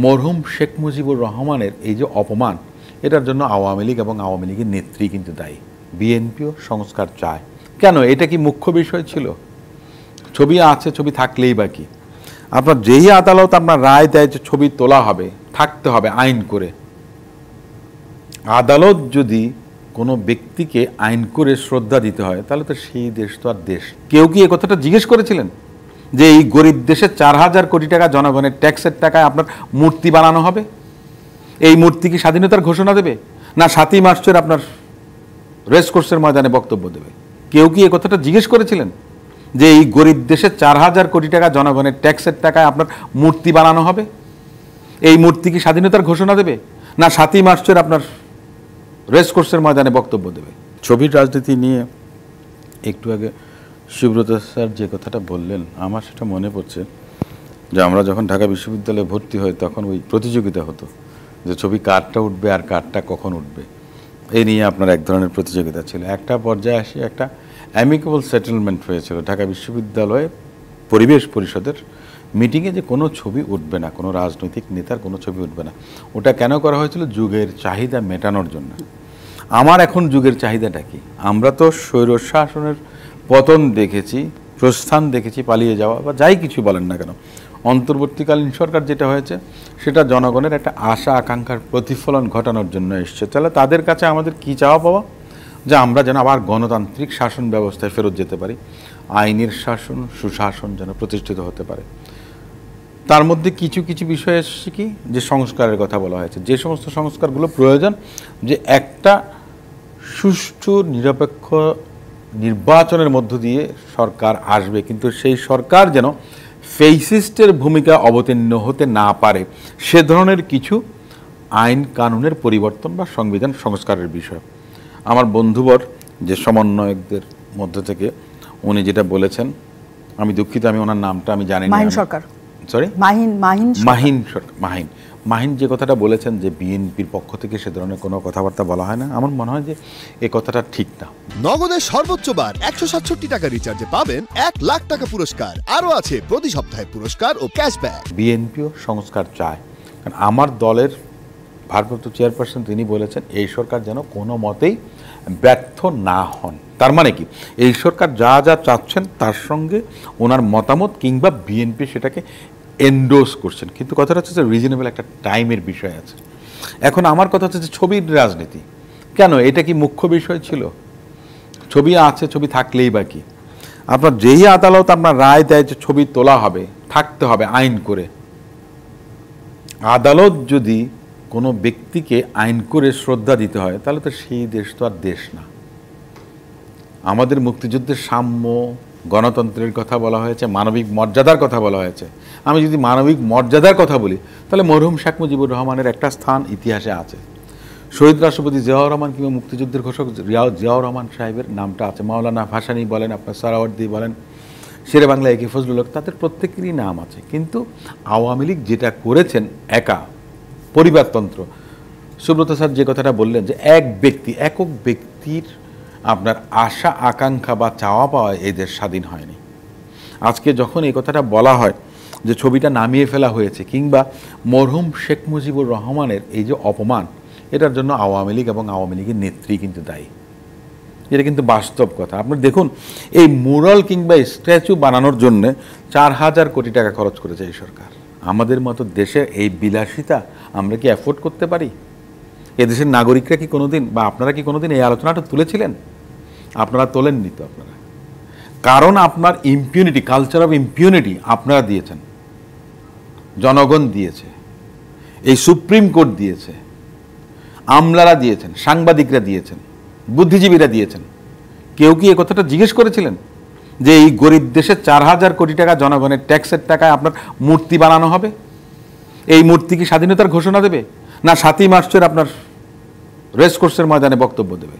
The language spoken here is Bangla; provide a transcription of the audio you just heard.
মরহুম শেখ মুজিবুর রহমানের এই যে অপমান, এটার জন্য আওয়ামী লীগ এবং আওয়ামী লীগের নেত্রী কিন্তু দায়ী। বিএনপিও সংস্কার চায়। কেন, এটা কি মুখ্য বিষয় ছিল? ছবি আছে, ছবি থাকলেই বাকি। আপনার যেই আদালত আপনার রায় দেয় যে ছবি তোলা হবে, থাকতে হবে আইন করে, আদালত যদি কোনো ব্যক্তিকে আইন করে শ্রদ্ধা দিতে হয়, তাহলে তো সেই দেশ তো আর দেশ। কেউ কি এ কথাটা জিজ্ঞেস করেছিলেন যে এই গরিব দেশে 4,000 কোটি টাকা জনগণের ট্যাক্সের টাকায় আপনার মূর্তি বানানো হবে? এই মূর্তি কি স্বাধীনতার ঘোষণা দেবে, না 7ই মার্চের আপনার রেসকোর্সের ময়দানে বক্তব্য দেবে? কেউ কি এ কথাটা জিজ্ঞেস করেছিলেন যে এই গরিব দেশে 4,000 কোটি টাকা জনগণের ট্যাক্সের টাকায় আপনার মূর্তি বানানো হবে? এই মূর্তি কি স্বাধীনতার ঘোষণা দেবে, না 7ই মার্চের আপনার রেসকোর্সের ময়দানে বক্তব্য দেবে? ছবির রাজনীতি নিয়ে একটু আগে সুব্রত স্যার যে কথাটা বললেন, আমার সেটা মনে পড়ছে যে আমরা যখন ঢাকা বিশ্ববিদ্যালয়ে ভর্তি হই তখন ওই প্রতিযোগিতা হতো যে ছবি কারটা উঠবে আর কারটা কখন উঠবে, এই নিয়ে আপনার এক ধরনের প্রতিযোগিতা ছিল। একটা পর্যায়ে আসে একটা অ্যামিকেবল সেটেলমেন্ট হয়েছিল ঢাকা বিশ্ববিদ্যালয়ে পরিবেশ পরিষদের মিটিংয়ে, যে কোনো ছবি উঠবে না, কোনো রাজনৈতিক নেতার কোনো ছবি উঠবে না। ওটা কেন করা হয়েছিল? যুগের চাহিদা মেটানোর জন্য। আমার এখন যুগের চাহিদাটা কি? আমরা তো স্বৈরশাসনের পতন দেখেছি, প্রস্থান দেখেছি, পালিয়ে যাওয়া বা যাই কিছু বলেন না কেন। অন্তর্বর্তীকালীন সরকার যেটা হয়েছে সেটা জনগণের একটা আশা আকাঙ্ক্ষার প্রতিফলন ঘটানোর জন্য এসছে। তাহলে তাদের কাছে আমাদের কি চাওয়া পাওয়া? যে আমরা যেন আবার গণতান্ত্রিক শাসন ব্যবস্থায় ফেরত যেতে পারি, আইনের শাসন, সুশাসন যেন প্রতিষ্ঠিত হতে পারে। তার মধ্যে কিছু কিছু বিষয় এসেছে কি, যে সংস্কারের কথা বলা হয়েছে, যে সমস্ত সংস্কারগুলো প্রয়োজন, যে একটা সুষ্ঠু নিরপেক্ষ নির্বাচনের মধ্য দিয়ে সরকার আসবে, কিন্তু সেই সরকার যেন ফেসিস্টের ভূমিকা অবতীর্ণ হতে না পারে, সে ধরনের কিছু আইন কানুনের পরিবর্তন বা সংবিধান সংস্কারের বিষয়। আমার বন্ধুবর যে সমন্বয়কদের মধ্য থেকে উনি যেটা বলেছেন, আমি দুঃখিত, আমি ওনার নামটা আমি জানি না, মাহিন সরকার, সরি মাহিন যে কথাটা বলেছেন যে বিএনপির পক্ষ থেকে সে ধরনের কোনো কথাবার্তা বলা হয় না, আমার মনে হয় যে এই কথাটা ঠিক না। নগদের সর্বোচ্চ বার 167 টাকা রিচার্জে পাবেন 1 লাখ টাকা পুরস্কার, আরও আছে প্রতি সপ্তাহে পুরস্কার ও ক্যাশব্যাক। বিএনপিও সংস্কার চায়, কারণ আমার দলের ভারপ্রাপ্ত চেয়ারপারসন তিনি বলেছেন এই সরকার যেন কোনো মতেই ব্যর্থ না হন। তার মানে কি, এই সরকার যা যা চাচ্ছেন তার সঙ্গে ওনার মতামত কিংবা বিএনপি সেটাকে এন্ডোর্স করছেন, কিন্তু কথাটা হচ্ছে যে রিজনেবল একটা টাইমের বিষয় আছে। এখন আমার কথা হচ্ছে যে ছবির রাজনীতি, কেন, এটা কি মুখ্য বিষয় ছিল? ছবি আছে, ছবি থাকলেই বাকি। আপনার যেই আদালত আপনার রায় দেয় যে ছবি তোলা হবে, থাকতে হবে আইন করে, আদালত যদি কোনো ব্যক্তিকে আইন করে শ্রদ্ধা দিতে হয়, তাহলে তো সেই দেশ তো আর দেশ না। আমাদের মুক্তিযুদ্ধের সাম্য, গণতন্ত্রের কথা বলা হয়েছে, মানবিক মর্যাদার কথা বলা হয়েছে। আমি যদি মানবিক মর্যাদার কথা বলি, তাহলে মরহুম শেখ মুজিবুর রহমানের একটা স্থান ইতিহাসে আছে। শহীদ রাষ্ট্রপতি জিয়াউর রহমান কিংবা মুক্তিযুদ্ধের ঘোষক জিয়াউর রহমান সাহেবের নামটা আছে, মাওলানা ভাসানী বলেন, আপনার সারাওয়ার্দী বলেন, শেরে বাংলা একে ফজলুল হক, তাদের প্রত্যেকেরই নাম আছে। কিন্তু আওয়ামী লীগ যেটা করেছেন একা, পরিবারতন্ত্র, সুব্রত স্যার যে কথাটা বললেন যে একক ব্যক্তির আপনার আশা আকাঙ্ক্ষা বা চাওয়া পাওয়া এই দেশ স্বাধীন হয়নি। আজকে যখন এই কথাটা বলা হয় যে ছবিটা নামিয়ে ফেলা হয়েছে, কিংবা মরহুম শেখ মুজিবুর রহমানের এই যে অপমান, এটার জন্য আওয়ামী লীগ এবং আওয়ামী লীগের নেত্রী কিন্তু দায়ী। এটা কিন্তু বাস্তব কথা। আপনি দেখুন, এই মুরাল কিংবা স্ট্যাচু বানানোর জন্য 4,000 কোটি টাকা খরচ করেছে এই সরকার। আমাদের মতো দেশে এই বিলাসিতা আমরা কি অ্যাফোর্ড করতে পারি? এদেশের নাগরিকরা কি কোনোদিন, বা আপনারা কি কোনোদিন এই আলোচনাটা তুলেছিলেন? আপনারা তোলেননি তো। আপনারা, কারণ আপনার ইম্পিউনিটি, কালচার অফ ইম্পিউনিটি আপনারা দিয়েছেন, জনগণ দিয়েছে, এই সুপ্রিম কোর্ট দিয়েছে, আমলারা দিয়েছেন, সাংবাদিকরা দিয়েছেন, বুদ্ধিজীবীরা দিয়েছেন। কেউ কি এ কথাটা জিজ্ঞেস করেছিলেন যে এই গরিব দেশে 4,000 কোটি টাকা জনগণের ট্যাক্সের টাকায় আপনার মূর্তি বানানো হবে? এই মূর্তি কি স্বাধীনতার ঘোষণা দেবে, না 7ই মার্চের আপনার রেসকোর্সের ময়দানে বক্তব্য দেবে?